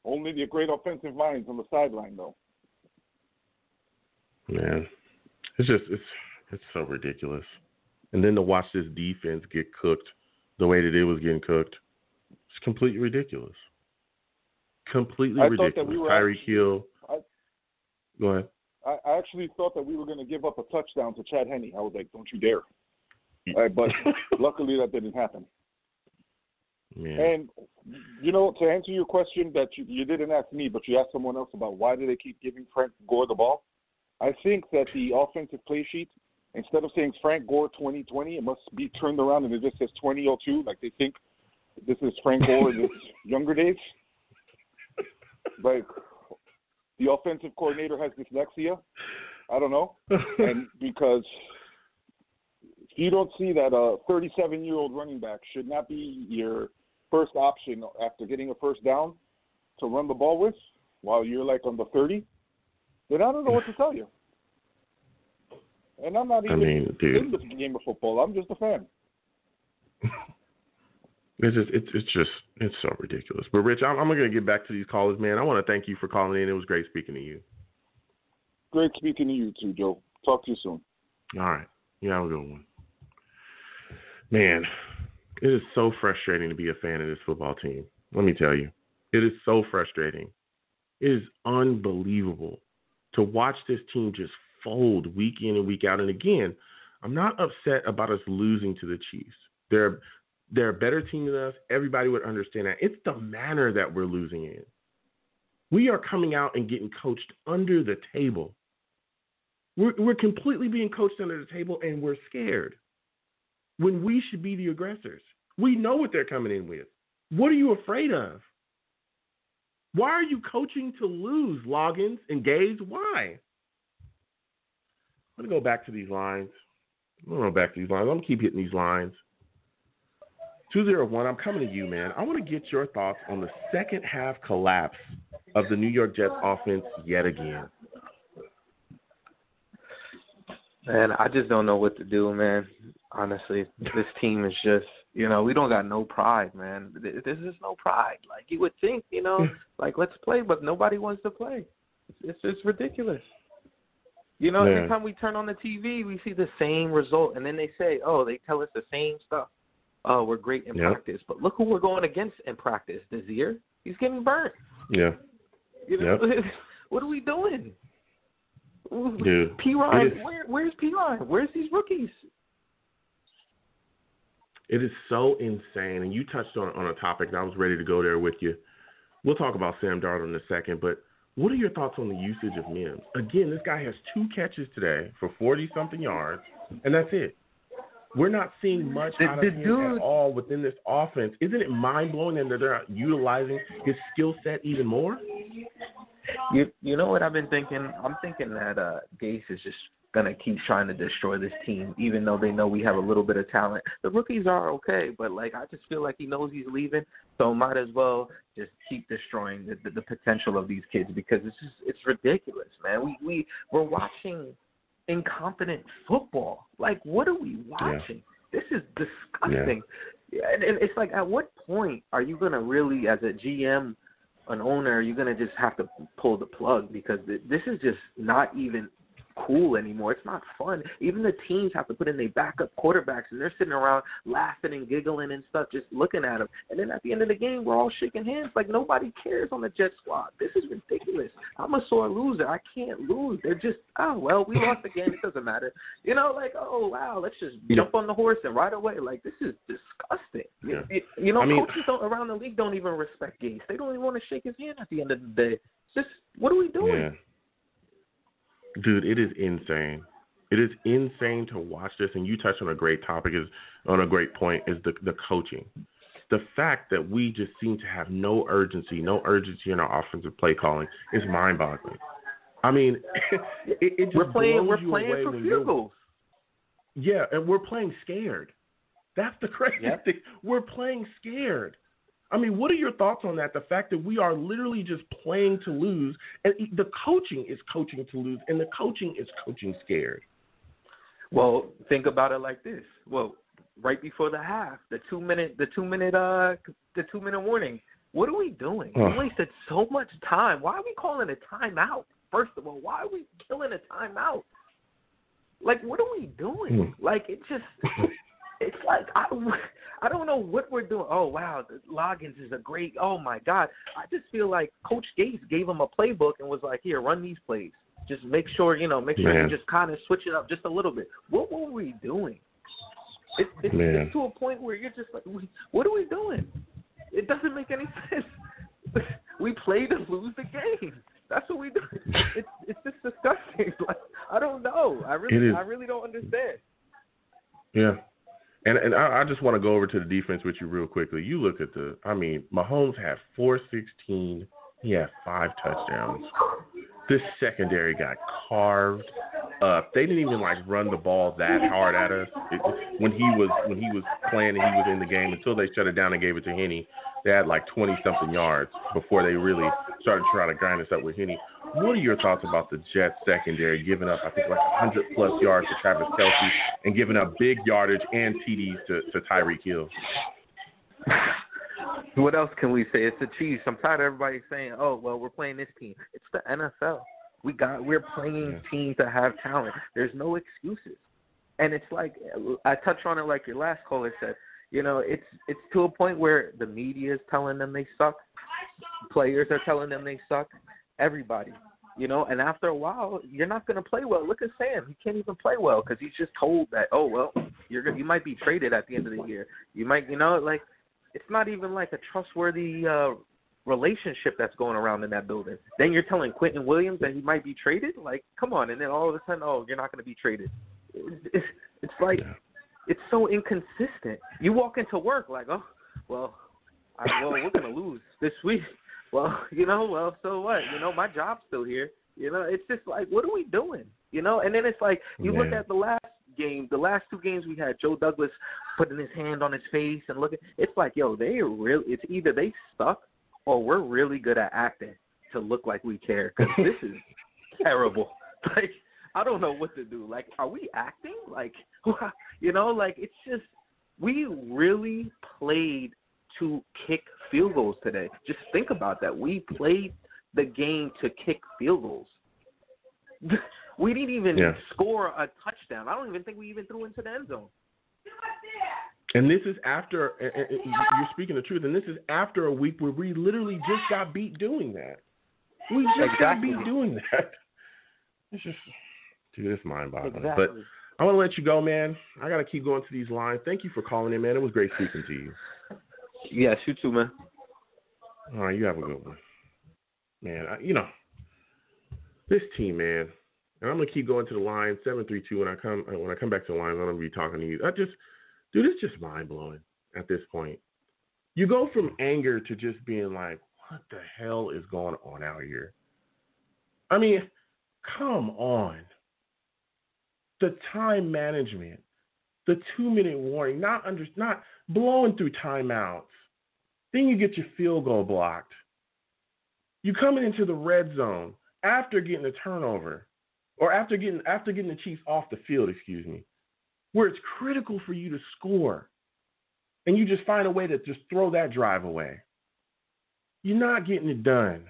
Only the great offensive minds on the sideline, though. Man, it's so ridiculous. And then to watch this defense get cooked the way that it was getting cooked. It's completely ridiculous. Completely ridiculous. Tyreek Hill. Go ahead. I actually thought that we were going to give up a touchdown to Chad Henne. I was like, don't you dare. But luckily that didn't happen. Man. And, to answer your question that you didn't ask me, but you asked someone else about why do they keep giving Frank Gore the ball, I think that the offensive play sheet, instead of saying Frank Gore 2020, it must be turned around and it just says 2002, like they think this is Frank Gore in his younger days. Like, the offensive coordinator has dyslexia. I don't know. And because you don't see that a 37-year-old running back should not be your first option after getting a first down to run the ball with while you're like on the 30, then I don't know what to tell you. And I'm not even in the game of football. I'm just a fan. It's so ridiculous. But Rich, I'm going to get back to these callers, man. I want to thank you for calling in. It was great speaking to you. Great speaking to you too, Joe. Talk to you soon. All right. You have a good one. Man, it is so frustrating to be a fan of this football team. Let me tell you. It is so frustrating. It is unbelievable to watch this team just fold week in and week out. And again, I'm not upset about us losing to the Chiefs. They're a better team than us. Everybody would understand that. It's the manner that we're losing in. We are coming out and getting coached under the table. We're completely being coached under the table, and we're scared when we should be the aggressors. We know what they're coming in with. What are you afraid of? Why are you coaching to lose, Loggins and Gaze? Why? I'm going to go back to these lines. I'm going to keep hitting these lines. 201, I'm coming to you, man. I want to get your thoughts on the second half collapse of the New York Jets offense yet again. Man, I just don't know what to do, man. Honestly, this team is just, we don't got no pride, man. There's just no pride. Like, you would think, like, let's play, but nobody wants to play. It's just ridiculous. Every time we turn on the TV, we see the same result, and then they say, they tell us the same stuff. Oh, we're great in practice. But look who we're going against in practice. Desir, he's getting burnt. Yeah. What are we doing? Dude, P-Ryan, where's P-Ryan? Where's these rookies? It is so insane. And you touched on a topic, and I was ready to go there with you. We'll talk about Sam Darnold in a second, but what are your thoughts on the usage of Mims? Again, this guy has 2 catches today for 40-something yards, and that's it. We're not seeing much out of him at all within this offense. Isn't it mind-blowing that they're utilizing his skill set even more? You know what I've been thinking? I'm thinking that Gase is just going to keep trying to destroy this team, even though they know we have a little bit of talent. The rookies are okay, but, I just feel like he knows he's leaving, so might as well just keep destroying the potential of these kids because it's ridiculous, man. We're watching incompetent football. Like, what are we watching? Yeah. This is disgusting. Yeah. And it's like, at what point are you going to really, as a GM, an owner, you're going to just have to pull the plug because this is just not even cool anymore. It's not fun. Even the teams have to put in their backup quarterbacks, and they're sitting around laughing and giggling and stuff, just looking at them. And then at the end of the game, we're all shaking hands like nobody cares on the Jet squad. This is ridiculous. I'm a sore loser. I can't lose. They're just, we lost the game. It doesn't matter. Let's just jump on the horse and ride away. Like, this is disgusting. Yeah. Coaches around the league don't even respect Gase. They don't even want to shake his hand at the end of the day. It's just, what are we doing? Yeah. Dude, it is insane. It is insane to watch this, and you touched on a great topic, on a great point, is the coaching. The fact that we just seem to have no urgency in our offensive play calling is mind-boggling. I mean, it just we're playing blows you away for field goals. Yeah, and we're playing scared. That's the crazy thing. We're playing scared. I mean, what are your thoughts on that? The fact that we are literally just playing to lose, and the coaching is coaching to lose, and the coaching is coaching scared. Well, think about it like this. Well, right before the half, the 2 minute warning. What are we doing? We wasted so much time. Why are we calling a timeout? First of all, why are we killing a timeout? Like, what are we doing? Like, it just. It's like I don't know what we're doing. Oh, wow, Loggins is a great – oh, my God. I just feel like Coach Gates gave him a playbook and was like, here, run these plays. Just make sure, you just kind of switch it up just a little bit. What were we doing? It's to a point where you're just like, what are we doing? It doesn't make any sense. We play to lose the game. That's what we do. It's just disgusting. Like, I don't know. I really don't understand. Yeah. And I just want to go over to the defense with you real quickly. You look at Mahomes had 416. He had 5 touchdowns. This secondary got carved up. They didn't even run the ball that hard at us when he was playing and he was in the game until they shut it down and gave it to Henne. They had 20-something yards before they really started trying to grind us up with Henne. What are your thoughts about the Jets secondary giving up, I think, 100-plus yards to Travis Kelce and giving up big yardage and TDs to Tyreek Hill? What else can we say? It's the Chiefs. I'm tired of everybody saying, oh, well, we're playing this team. It's the NFL. We're playing teams that have talent. There's no excuses. And it's like, I touched on it like your last caller said, it's to a point where the media is telling them they suck. Players are telling them they suck. Everybody, and after a while, you're not going to play well. Look at Sam. He can't even play well because he's just told that, oh, well, you might be traded at the end of the year. You might, it's not even a trustworthy relationship that's going around in that building. Then you're telling Quentin Williams that he might be traded? Come on. And then all of a sudden, oh, you're not going to be traded. It's like it's so inconsistent. You walk into work oh, well, we're going to lose this week. Well, so what? My job's still here. It's just what are we doing? And then it's you look at the last 2 games we had, Joe Douglas putting his hand on his face and looking. It's it's either they stuck or we're really good at acting to look like we care because this is terrible. I don't know what to do. Are we acting? It's just we really played to kick field goals today. Just think about that. We played the game to kick field goals. We didn't even score a touchdown. I don't even think we even threw into the end zone. And this is after, you're speaking the truth, and this is after a week where we literally just got beat doing that. We just got beat doing that. It's just, dude, it's mind-boggling. Exactly. But I want to let you go, man. I got to keep going to these lines. Thank you for calling in, man. It was great speaking to you. Yes, you too, man. All right, you have a good one. Man, this team, man, and I'm going to keep going to the line, 732. When I come back to the lines, I'm going to be talking to you. Dude, it's just mind-blowing at this point. You go from anger to just being like, what the hell is going on out here? I mean, come on. The time management, the 2-minute warning, not blowing through timeouts. Then you get your field goal blocked. You coming into the red zone after getting a turnover, or after getting the Chiefs off the field, where it's critical for you to score, and you just find a way to just throw that drive away. You're not getting it done.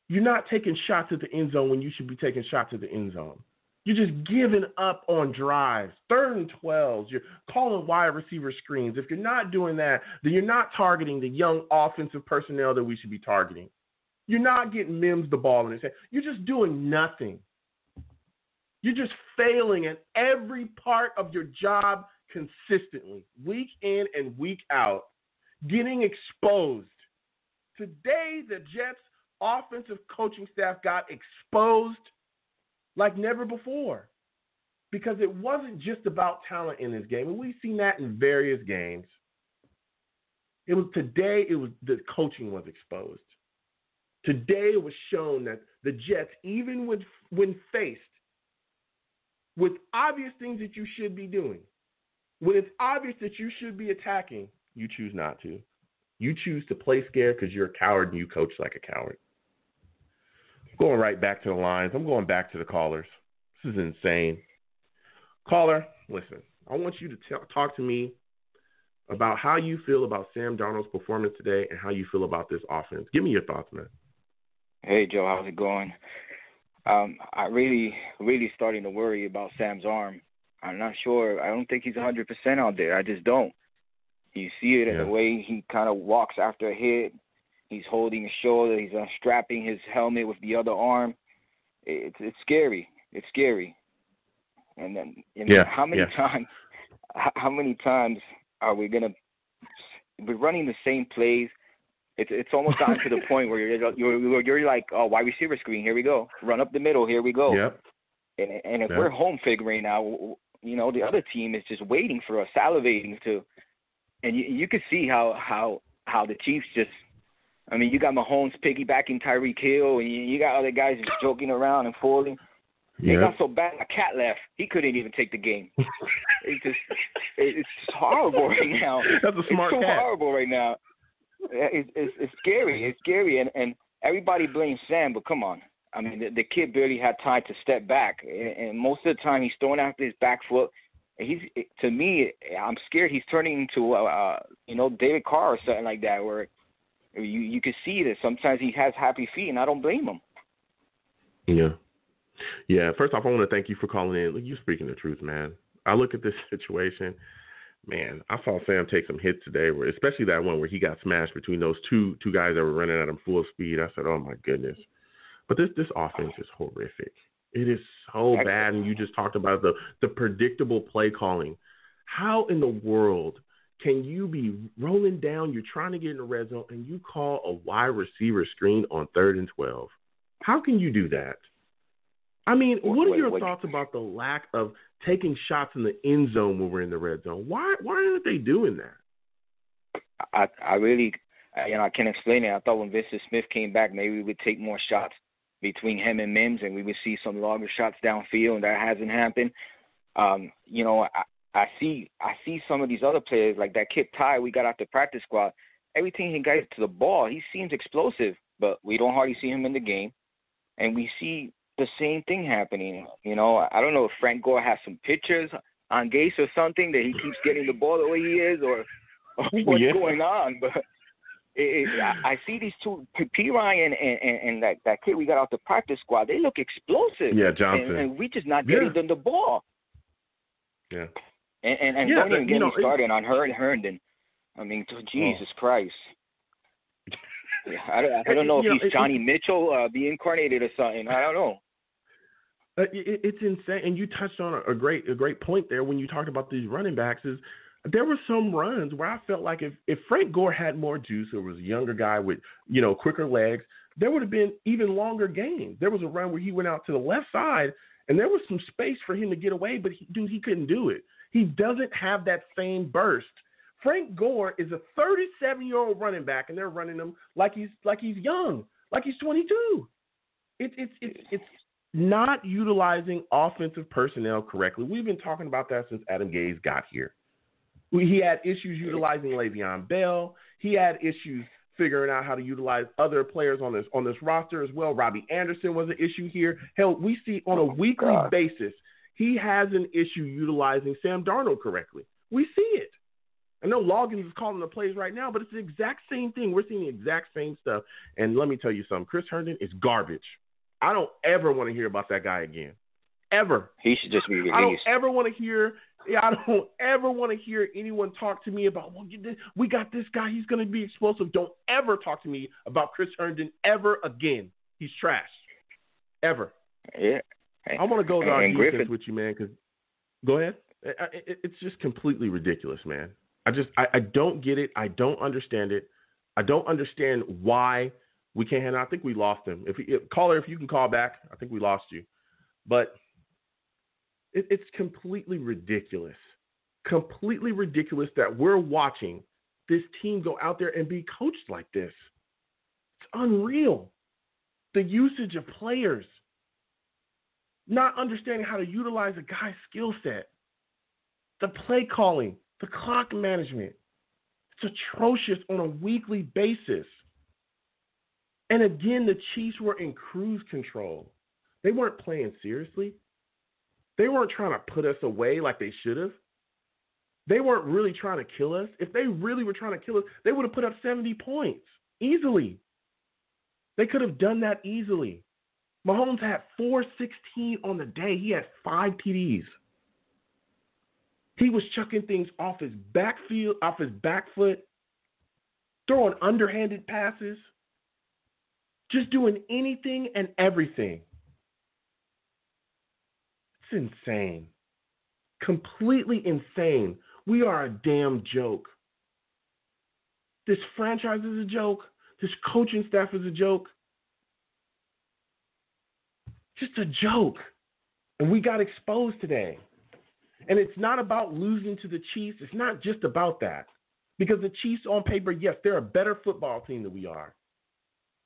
You're not taking shots at the end zone when you should be taking shots at the end zone. You're just giving up on drives, 3rd and 12s. You're calling wide receiver screens. If you're not doing that, then you're not targeting the young offensive personnel that we should be targeting. You're not getting Mims the ball in his hand. You're just doing nothing. You're just failing at every part of your job consistently, week in and week out, getting exposed. Today, the Jets' offensive coaching staff got exposed like never before, because it wasn't just about talent in this game, and we've seen that in various games. Today the coaching was exposed. Today it was shown that the Jets, even when faced with obvious things that you should be doing, when it's obvious that you should be attacking, you choose not to. You choose to play scared because you're a coward and you coach like a coward. Going right back to the lines. I'm going back to the callers. This is insane. Caller, listen, I want you to talk to me about how you feel about Sam Darnold's performance today and how you feel about this offense. Give me your thoughts, man. Hey, Joe, how's it going? I really starting to worry about Sam's arm. I'm not sure. I don't think he's 100% out there. I just don't. You see it in the way he kind of walks after a hit. He's holding his shoulder. He's unstrapping his helmet with the other arm. It's scary. It's scary. And then how many times are we gonna? We're running the same plays. It's almost gotten to the point where you're like, oh, wide receiver screen. Here we go. Run up the middle. Here we go. Yep. And if we're home figuring now, the other team is just waiting for us, salivating to. And you can see how the Chiefs just. I mean, you got Mahomes piggybacking Tyreek Hill, and you got other guys just joking around and fooling. It got so bad, a cat left. He couldn't even take the game. It's just horrible right now. That's a smart cat. It's so horrible right now. It's scary. It's scary, and everybody blames Sam, but come on. I mean, the kid barely had time to step back, and most of the time he's throwing after his back foot. To me, I'm scared he's turning into David Carr or something like that, where you can see that sometimes he has happy feet, and I don't blame him. Yeah. First off, I want to thank you for calling in. Look, you're speaking the truth, man. I look at this situation, man. I saw Sam take some hits today, especially that one where he got smashed between those two guys that were running at him full speed. I said, oh my goodness. But this offense is horrific. It is so bad, and you just talked about the predictable play calling. How in the world can you be rolling down, you're trying to get in the red zone, and you call a wide receiver screen on 3rd and 12? How can you do that? I mean, what are your thoughts about the lack of taking shots in the end zone when we're in the red zone? Why aren't they doing that? I really, I can't explain it. I thought when Vincent Smith came back, maybe we would take more shots between him and Mims, and we would see some longer shots downfield, and that hasn't happened. I see some of these other players, like that kid Ty we got out the practice squad. Everything he got to the ball, he seems explosive, but we don't hardly see him in the game. And we see the same thing happening. I don't know if Frank Gore has some pictures on Gase or something that he keeps getting the ball the way he is, or what's going on. But I see these two, P. Ryan and that kid we got out the practice squad. They look explosive. Yeah, Johnson. And we just not getting them the ball. Yeah. And don't even get me started on Herndon. I mean, Jesus Christ. I don't know if he's Johnny Mitchell reincarnated or something. I don't know. It's insane, and you touched on a great point there when you talked about these running backs. Is there were some runs where I felt like if Frank Gore had more juice, or was a younger guy with quicker legs, there would have been even longer gains. There was a run where he went out to the left side, and there was some space for him to get away, but he couldn't do it. He doesn't have that same burst. Frank Gore is a 37-year-old running back, and they're running him like he's young, like he's 22. It's not utilizing offensive personnel correctly. We've been talking about that since Adam Gase got here. He had issues utilizing Le'Veon Bell. He had issues figuring out how to utilize other players on this roster as well. Robbie Anderson was an issue here. Hell, we see on a weekly basis he has an issue utilizing Sam Darnold correctly. We see it. I know Loggins is calling the plays right now, but it's the exact same thing. We're seeing the exact same stuff. And let me tell you something. Chris Herndon is garbage. I don't ever want to hear about that guy again. Ever. He should just be released. I don't ever want to hear anyone talk to me about, we got this guy. He's going to be explosive. Don't ever talk to me about Chris Herndon ever again. He's trash. Ever. Yeah. I want to go to our defense with you, man. Go ahead. It's just completely ridiculous, man. I don't get it. I don't understand it. I don't understand why we can't handle. I think we lost him. Caller, if you can call back, I think we lost you. But it's completely ridiculous. Completely ridiculous that we're watching this team go out there and be coached like this. It's unreal. The usage of players. Not understanding how to utilize a guy's skill set. The play calling. The clock management. It's atrocious on a weekly basis. And again, the Chiefs were in cruise control. They weren't playing seriously. They weren't trying to put us away like they should have. They weren't really trying to kill us. If they really were trying to kill us, they would have put up 70 points easily. They could have done that easily. Mahomes had 416 on the day. He had 5 TDs. He was chucking things off his back foot, throwing underhanded passes, just doing anything and everything. It's insane. Completely insane. We are a damn joke. This franchise is a joke. This coaching staff is a joke. Just a joke. And we got exposed today. And it's not about losing to the Chiefs. It's not just about that. Because the Chiefs on paper, yes, they're a better football team than we are.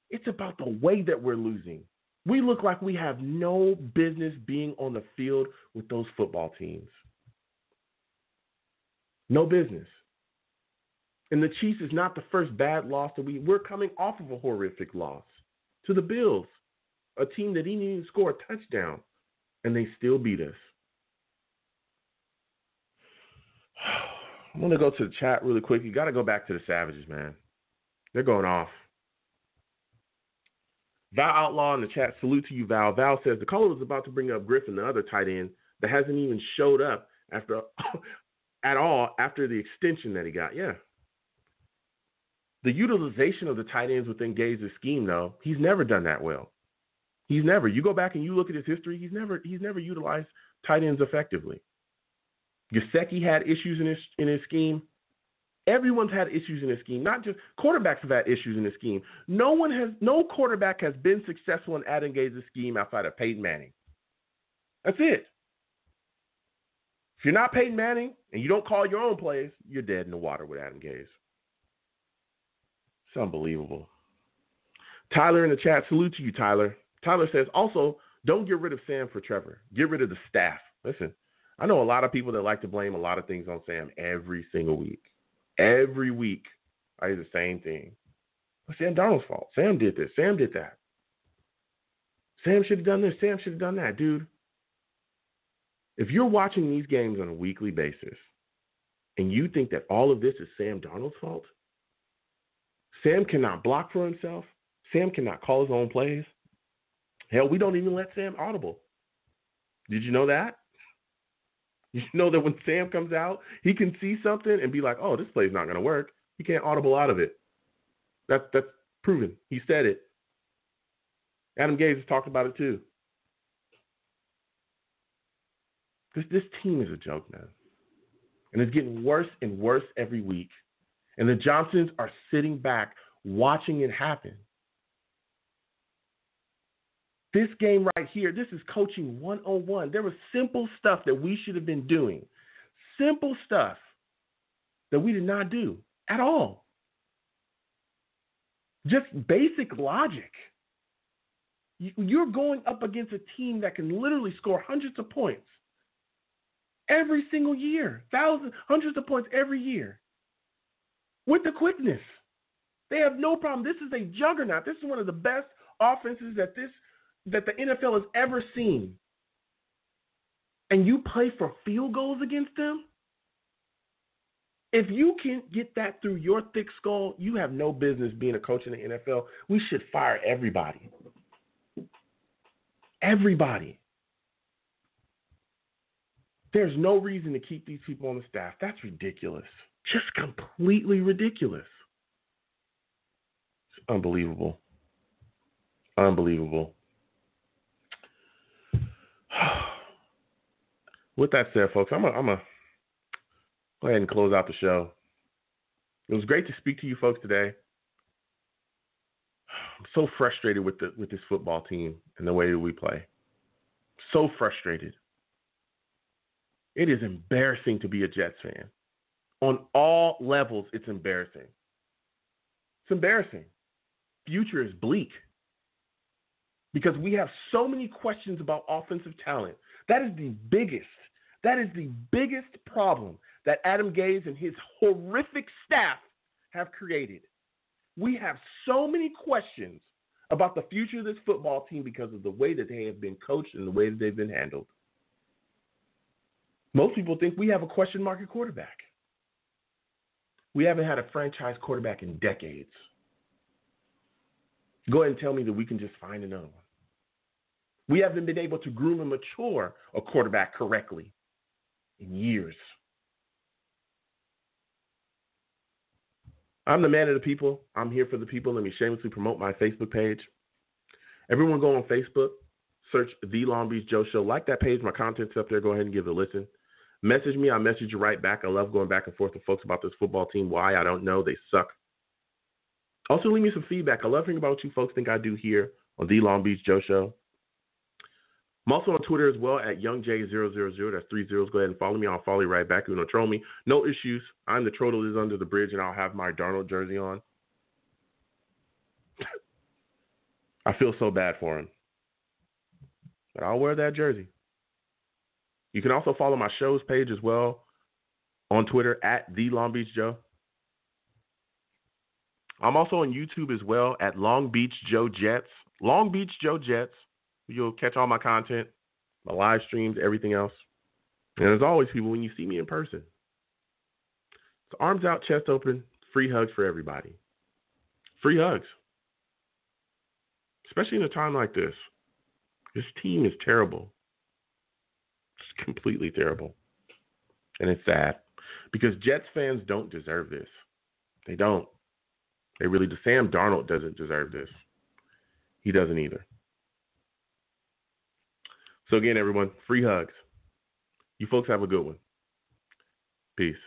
It's about the way that we're losing. We look like we have no business being on the field with those football teams. No business. And the Chiefs is not the first bad loss that we're coming off of a horrific loss to the Bills, a team that didn't even score a touchdown, and they still beat us. I'm going to go to the chat really quick. You got to go back to the Savages, man. They're going off. Val Outlaw in the chat, salute to you, Val. Val says the caller was about to bring up Griffin, the other tight end, that hasn't even showed up at all after the extension that he got. Yeah. The utilization of the tight ends within Gaze's scheme, though, he's never done that well. He's never. You go back and you look at his history, he's never utilized tight ends effectively. Gesicki had issues in his scheme. Everyone's had issues in his scheme. Not just quarterbacks have had issues in his scheme. No quarterback has been successful in Adam Gaze's scheme outside of Peyton Manning. That's it. If you're not Peyton Manning and you don't call your own plays, you're dead in the water with Adam Gaze. It's unbelievable. Tyler in the chat, salute to you, Tyler. Tyler says, also, don't get rid of Sam for Trevor. Get rid of the staff. Listen, I know a lot of people that like to blame a lot of things on Sam every single week. Every week, I hear the same thing. It's Sam Darnold's fault. Sam did this. Sam did that. Sam should have done this. Sam should have done that. Dude, if you're watching these games on a weekly basis and you think that all of this is Sam Darnold's fault, Sam cannot block for himself. Sam cannot call his own plays. Hell, we don't even let Sam audible. Did you know that? You know that when Sam comes out, he can see something and be like, oh, this play's not going to work. He can't audible out of it. That's proven. He said it. Adam Gase has talked about it too. This team is a joke, man. And it's getting worse and worse every week. And the Johnsons are sitting back watching it happen. This game right here, this is coaching 101. There was simple stuff that we should have been doing. Simple stuff that we did not do at all. Just basic logic. You're going up against a team that can literally score hundreds of points every single year. Thousands, hundreds of points every year. With the quickness. They have no problem. This is a juggernaut. This is one of the best offenses that the NFL has ever seen. And you play for field goals against them? If you can't get that through your thick skull, you have no business being a coach in the NFL. We should fire everybody. Everybody. There's no reason to keep these people on the staff. That's ridiculous. Just completely ridiculous. It's unbelievable. Unbelievable. With that said, folks, I'm gonna go ahead and close out the show. It was great to speak to you folks today. I'm so frustrated with this football team and the way that we play. So frustrated. It is embarrassing to be a Jets fan. On all levels, it's embarrassing. It's embarrassing. Future is bleak. Because we have so many questions about offensive talent. That is the biggest problem that Adam Gase and his horrific staff have created. We have so many questions about the future of this football team because of the way that they have been coached and the way that they've been handled. Most people think we have a question mark at quarterback. We haven't had a franchise quarterback in decades. Go ahead and tell me that we can just find another one. We haven't been able to groom and mature a quarterback correctly in years. I'm the man of the people. I'm here for the people. Let me shamelessly promote my Facebook page. Everyone go on Facebook, search The Long Beach Joe Show. Like that page. My content's up there. Go ahead and give it a listen. Message me. I'll message you right back. I love going back and forth with folks about this football team. Why? I don't know. They suck. Also, leave me some feedback. I love hearing about what you folks think I do here on The Long Beach Joe Show. I'm also on Twitter as well at YoungJ000. That's 3 zeros. Go ahead and follow me. I'll follow you right back. You don't troll me. No issues. I'm the troll that is under the bridge, and I'll have my Darnold jersey on. I feel so bad for him. But I'll wear that jersey. You can also follow my show's page as well on Twitter at The Long Beach Joe. I'm also on YouTube as well at Long Beach Joe Jets. Long Beach Joe Jets. You'll catch all my content, my live streams, everything else. And as always, people, when you see me in person, it's arms out, chest open, free hugs for everybody. Free hugs. Especially in a time like this. This team is terrible. It's completely terrible. And it's sad. Because Jets fans don't deserve this. They don't. They really do. Sam Darnold doesn't deserve this. He doesn't either. So again, everyone, free hugs. You folks have a good one. Peace.